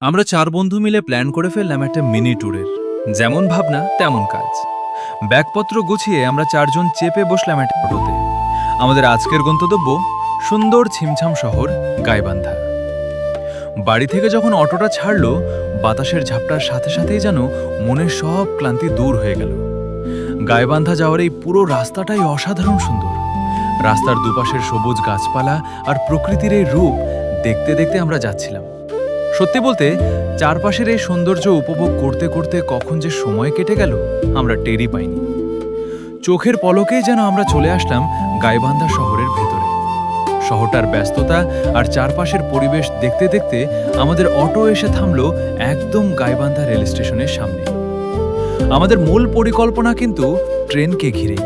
আমরা ৪ বন্ধু মিলে প্ল্যান করে ফেললাম একটা মিনি ট্যুরের। যেমন ভাবনা তেমন কাজ। ব্যাগপত্র গুছিয়ে আমরা ৪ জন চেপে বসলাম একটা অটোতে। আমাদের আজকের গন্তব্য সুন্দর ছিমছাম শহর গাইবান্ধা। বাড়ি থেকে যখন অটোটা ছাড়লো, বাতাসের ঝাপটার সাথে সাথেই যেন মনের সব ক্লান্তি দূর হয়ে গেল। গাইবান্ধা যাওয়ার এই পুরো রাস্তাটাই অসাধারণ সুন্দর। রাস্তার দুপাশের সবুজ গাছপালা আর প্রকৃতির এই রূপ দেখতে দেখতে আমরা যাচ্ছিলাম। সত্যি বলতে চারপাশের এই সৌন্দর্য উপভোগ করতে করতে কখন যে সময় কেটে গেল আমরা টেরই পাইনি। চোখের পলকেই যেন আমরা চলে আসলাম গাইবান্ধা শহরের ভেতরে। শহরটার ব্যস্ততা আর চারপাশের পরিবেশ দেখতে দেখতে আমাদের অটো এসে থামলো একদম গাইবান্ধা রেল স্টেশনের সামনে। আমাদের মূল পরিকল্পনা কিন্তু ট্রেনকে ঘিরেই।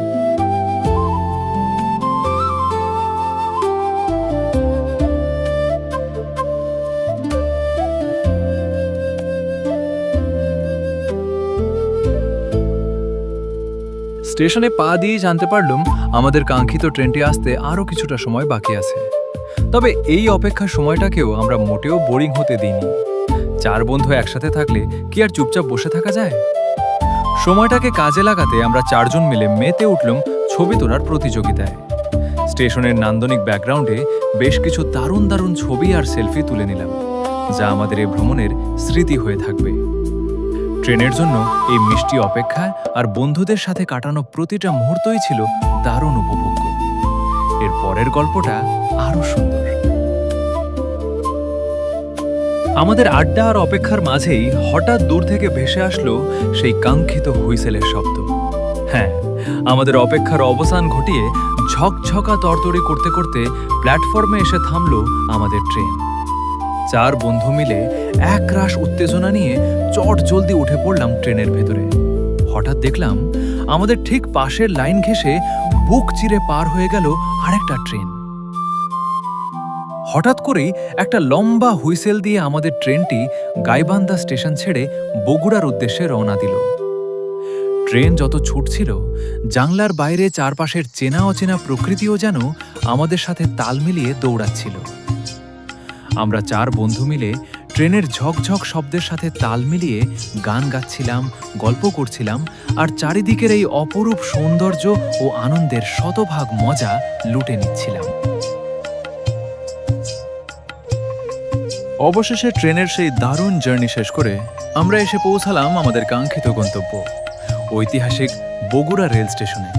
স্টেশনে পা দিয়ে জানতে পারলাম আমাদের কাঙ্ক্ষিত ট্রেনটি আসতে আরও কিছুটা সময় বাকি আছে। তবে এই অপেক্ষার সময়টাকেও আমরা মোটেও বোরিং হতে দিইনি। ৪ বন্ধু একসাথে থাকলে কি আর চুপচাপ বসে থাকা যায়? সময়টাকে কাজে লাগাতে আমরা ৪ জন মিলে মেতে উঠলাম ছবি তোলার প্রতিযোগিতায়। স্টেশনের নান্দনিক ব্যাকগ্রাউন্ডে বেশ কিছু দারুণ দারুণ ছবি আর সেলফি তুলে নিলাম, যা আমাদের এই ভ্রমণের স্মৃতি হয়ে থাকবে। ট্রেনের জন্য এই মিষ্টি অপেক্ষা আর বন্ধুদের সাথে কাটানো প্রতিটা মুহূর্তই ছিল দারুণ উপভোগ্য। এর পরের গল্পটা আরো সুন্দর। আমাদের আড্ডা আর অপেক্ষার মাঝেই হঠাৎ দূর থেকে ভেসে আসলো সেই কাঙ্ক্ষিত হুইসেলের শব্দ। হ্যাঁ, আমাদের অপেক্ষার অবসান ঘটিয়ে ঝকঝকা তরতরি করতে করতে প্ল্যাটফর্মে এসে থামলো আমাদের ট্রেন। ৪ বন্ধু মিলে একরাশ উত্তেজনা নিয়ে চট জলদি উঠে পড়লাম ট্রেনের ভেতরে। হঠাৎ দেখলাম আমাদের ঠিক পাশের লাইন ঘেঁষে বুক চিরে পার হয়ে গেল আরেকটা ট্রেন। হঠাৎ করেই একটা লম্বা হুইসেল দিয়ে আমাদের ট্রেনটি গাইবান্ধা স্টেশন ছেড়ে বগুড়ার উদ্দেশ্যে রওনা দিল। ট্রেন যত ছুটছিল, জানলার বাইরে চারপাশের চেনা অচেনা প্রকৃতিও যেন আমাদের সাথে তাল মিলিয়ে দৌড়াচ্ছিল। আমরা ৪ বন্ধু মিলে ট্রেনের ঝকঝক শব্দের সাথে তাল মিলিয়ে গান গাচ্ছিলাম, গল্প করছিলাম আর চারিদিকের এই অপরূপ সৌন্দর্য ও আনন্দের শতভাগ মজা লুটে নিচ্ছিলাম। অবশেষে ট্রেনের সেই দারুণ জার্নি শেষ করে আমরা এসে পৌঁছালাম আমাদের কাঙ্ক্ষিত গন্তব্য, ঐতিহাসিক বগুড়া রেল স্টেশনে।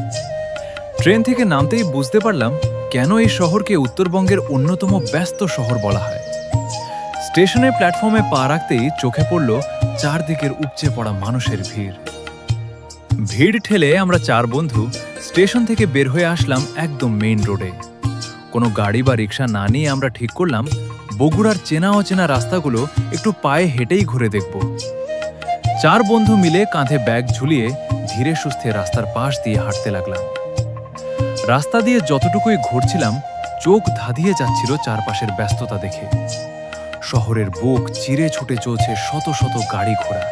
ট্রেন থেকে নামতেই বুঝতে পারলাম কেন এই শহরকে উত্তরবঙ্গের অন্যতম ব্যস্ত শহর বলা হয়। স্টেশনের প্ল্যাটফর্মে পা রাখতেই চোখে পড়ল চারদিকের উপচে পড়া মানুষের ভিড়। ভিড় ঠেলে আমরা ৪ বন্ধু স্টেশন থেকে বের হয়ে আসলাম একদম মেইন রোডে। কোনো গাড়ি বা রিক্সা না নিয়ে আমরা ঠিক করলাম বগুড়ার চেনা অচেনা রাস্তাগুলো একটু পায়ে হেঁটেই ঘুরে দেখব। ৪ বন্ধু মিলে কাঁধে ব্যাগ ঝুলিয়ে ধীরে সুস্থে রাস্তার পাশ দিয়ে হাঁটতে লাগলাম। রাস্তা দিয়ে যতটুকুই ঘুরছিলাম চোখ ধাঁধিয়ে যাচ্ছিল চারপাশের ব্যস্ততা দেখে। শহরের বুক চিরে ছুটে চলছে শত শত গাড়ি ঘোড়া,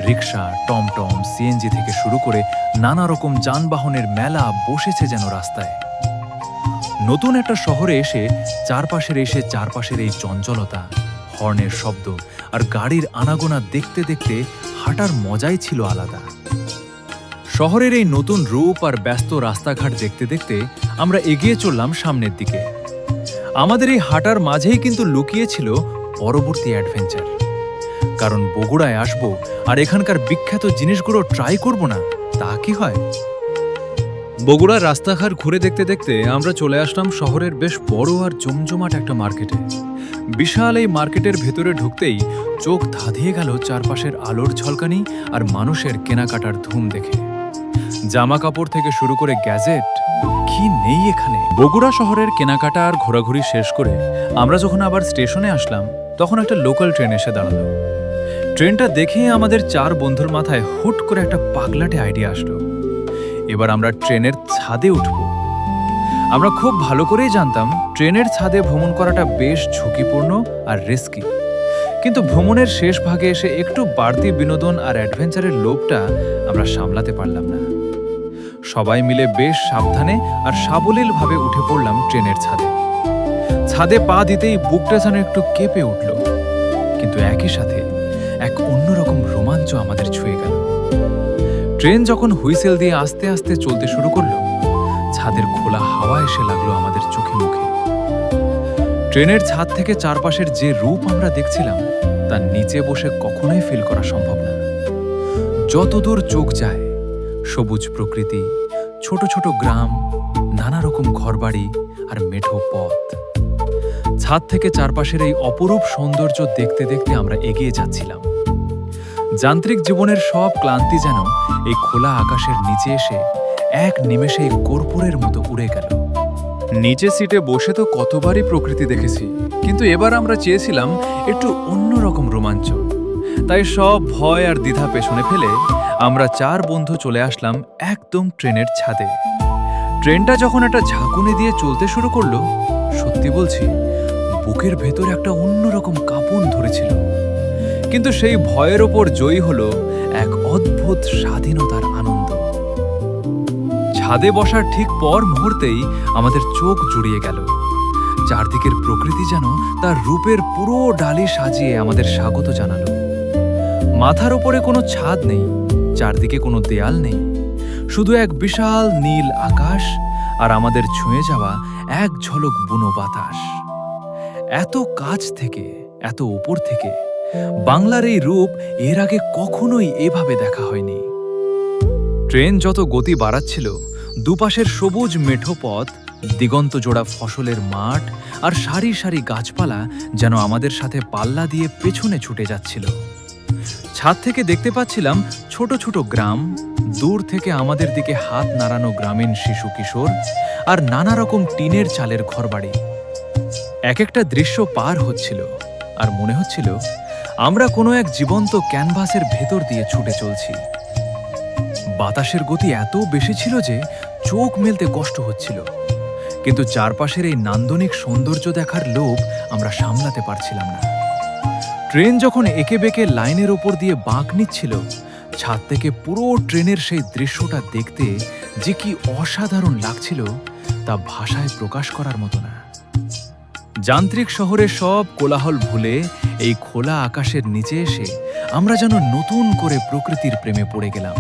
রিক্সা, টমটম, সিএনজি থেকে শুরু করে নানা রকম যানবাহনের মেলা বসেছে যেন রাস্তায়। নতুন একটা শহরে এসে চারপাশের এই চঞ্চলতা, হর্নের শব্দ আর গাড়ির আনাগোনা দেখতে দেখতে হাঁটার মজাই ছিল আলাদা। শহরের এই নতুন রূপ আর ব্যস্ত রাস্তাঘাট দেখতে দেখতে আমরা এগিয়ে চললাম সামনের দিকে। আমাদের এই হাঁটার মাঝেই কিন্তু লুকিয়ে ছিল পরবর্তী অ্যাডভেঞ্চার। কারণ বগুড়ায় আসবো আর এখানকার বিখ্যাত জিনিসগুলো ট্রাই করব না, তা কি হয়? বগুড়ার রাস্তাঘাট ঘুরে দেখতে দেখতে আমরা চলে আসলাম শহরের বেশ বড় আর জমজমাট একটা মার্কেটে। বিশাল এই মার্কেটের ভেতরে ঢুকতেই চোখ ধাঁধিয়ে গেল চারপাশের আলোর ঝলকানি আর মানুষের কেনাকাটার ধুম দেখে। জামা কাপড় থেকে শুরু করে গ্যাজেট, কি নেই এখানে। বগুড়া শহরের কেনাকাটা আর ঘোরাঘুরি শেষ করে আমরা যখন আবার স্টেশনে আসলাম তখন একটা লোকাল ট্রেন এসে দাঁড়ালো। ট্রেনটা দেখেই আমাদের ৪ বন্ধুর মাথায় হুট করে একটা পাগলাটে আইডিয়া আসলো। এবার আমরা ট্রেনের ছাদে উঠব। আমরা খুব ভালো করেই জানতাম ট্রেনের ছাদে ভ্রমণ করাটা বেশ ঝুঁকিপূর্ণ আর রিস্কি, কিন্তু ভ্রমণের শেষ ভাগে এসে একটু বাড়তি বিনোদন আর অ্যাডভেঞ্চারের লোভটা আমরা সামলাতে পারলাম না। সবাই মিলে বেশ সাবধানে আর সাবলীলভাবে উঠে পড়লাম ট্রেনের ছাদে। ছাদে পা দিতেই বুকটা যেন একটু কেঁপে উঠল। কিন্তু একই সাথে এক অন্যরকম রোমাঞ্চ আমাদের ছুঁয়ে গেল। ট্রেন যখন হুইসেল দিয়ে আস্তে আস্তে চলতে শুরু করলো, ছাদের খোলা হাওয়া এসে লাগলো আমাদের চোখে মুখে। ট্রেনের ছাদ থেকে চারপাশের যে রূপ আমরা দেখছিলাম তার নিচে বসে কখনোই ফিল করা সম্ভব না। যতদূর চোখ যায়, সবুজ প্রকৃতি, ছোট ছোট গ্রাম, নানা রকম ঘরবাড়ি আর মেঠো পথ। ছাদ থেকে চারপাশের এই অপরূপ সৌন্দর্য দেখতে দেখতে আমরা এগিয়ে যাচ্ছিলাম। যান্ত্রিক জীবনের সব ক্লান্তি যেন এই খোলা আকাশের নিচে এসে এক নিমেষেই কর্পূরের মতো উড়ে গেল। নিচে সিটে বসে তো কতবারই প্রকৃতি দেখেছি, কিন্তু এবার আমরা চেয়েছিলাম একটু অন্যরকম রোমাঞ্চ। তাই সব ভয় আর দ্বিধা পেছনে ফেলে আমরা 4 বন্ধু চলে আসলাম একদম ট্রেনের ছাদে। ট্রেনটা যখন একটা ঝাঁকুনি দিয়ে চলতে শুরু করলো, সত্যি বলছি বুকের ভেতর একটা অন্যরকম কাঁপন ধরেছিল। কিন্তু সেই ভয়ের ওপর জয়ী হলো এক অদ্ভুত স্বাধীনতার আনন্দ। ছাদে বসার ঠিক পর মুহূর্তেই আমাদের চোখ জুড়িয়ে গেল। চারদিকের প্রকৃতি যেন তার রূপের পুরো ডালি সাজিয়ে আমাদের স্বাগত জানালো। মাথার ওপরে কোনো ছাদ নেই, চারদিকে কোনো দেয়াল নেই, শুধু এক বিশাল নীল আকাশ আর আমাদের ছুঁয়ে যাওয়া এক ঝলক বুনো বাতাস। এত কাছ থেকে, এত উপর থেকে বাংলার এই রূপ এর আগে কখনোই এভাবে দেখা হয়নি। ট্রেন যত গতি বাড়াচ্ছিল, দুপাশের সবুজ মেঠো পথ, দিগন্ত জোড়া ফসলের মাঠ আর সারি সারি গাছপালা যেন আমাদের সাথে পাল্লা দিয়ে পেছনে ছুটে যাচ্ছিল। ছাদ থেকে দেখতে পাচ্ছিলাম ছোট ছোট গ্রাম, দূর থেকে আমাদের দিকে হাত নাড়ানো গ্রামীণ শিশু কিশোর আর নানা রকম টিনের চালের ঘরবাড়ি। এক একটা দৃশ্য পার হচ্ছিল আর মনে হচ্ছিল আমরা কোনো এক জীবন্ত ক্যানভাসের ভেতর দিয়ে ছুটে চলছি। বাতাসের গতি এত বেশি ছিল যে চোখ মেলতে কষ্ট হচ্ছিল, কিন্তু চারপাশের এই নান্দনিক সৌন্দর্য দেখার লোভ আমরা সামলাতে পারছিলাম না। ট্রেন যখন একে বেঁকে লাইনের ওপর দিয়ে বাঁক নিচ্ছিল, ছাদ থেকে পুরো ট্রেনের সেই দৃশ্যটা দেখতে যে কি অসাধারণ লাগছিল তা ভাষায় প্রকাশ করার মতো না। যান্ত্রিক শহরের সব কোলাহল ভুলে এই খোলা আকাশের নিচে এসে আমরা যেন নতুন করে প্রকৃতির প্রেমে পড়ে গেলাম।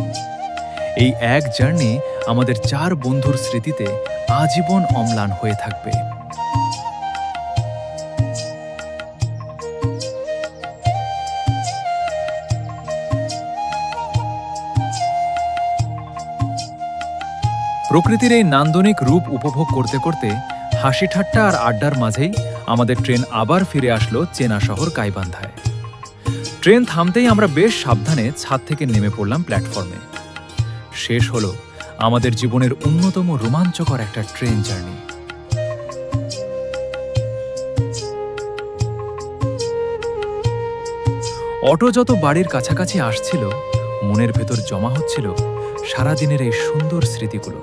এই এক জার্নি আমাদের 4 বন্ধুর স্মৃতিতে আজীবন অম্লান হয়ে থাকবে। প্রকৃতির এই নান্দনিক রূপ উপভোগ করতে করতে হাসি ঠাট্টা আর আড্ডার মাঝেই আমাদের ট্রেন আবার ফিরে আসলো চেনা শহর গাইবান্ধায়। ট্রেন থামতেই আমরা বেশ সাবধানে ছাদ থেকে নেমে পড়লাম প্ল্যাটফর্মে। শেষ হলো আমাদের জীবনের অন্যতম রোমাঞ্চকর একটা ট্রেন জার্নি। অটো যত বাড়ির কাছাকাছি আসছিল, মনের ভেতর জমা হচ্ছিল সারাদিনের এই সুন্দর স্মৃতিগুলো।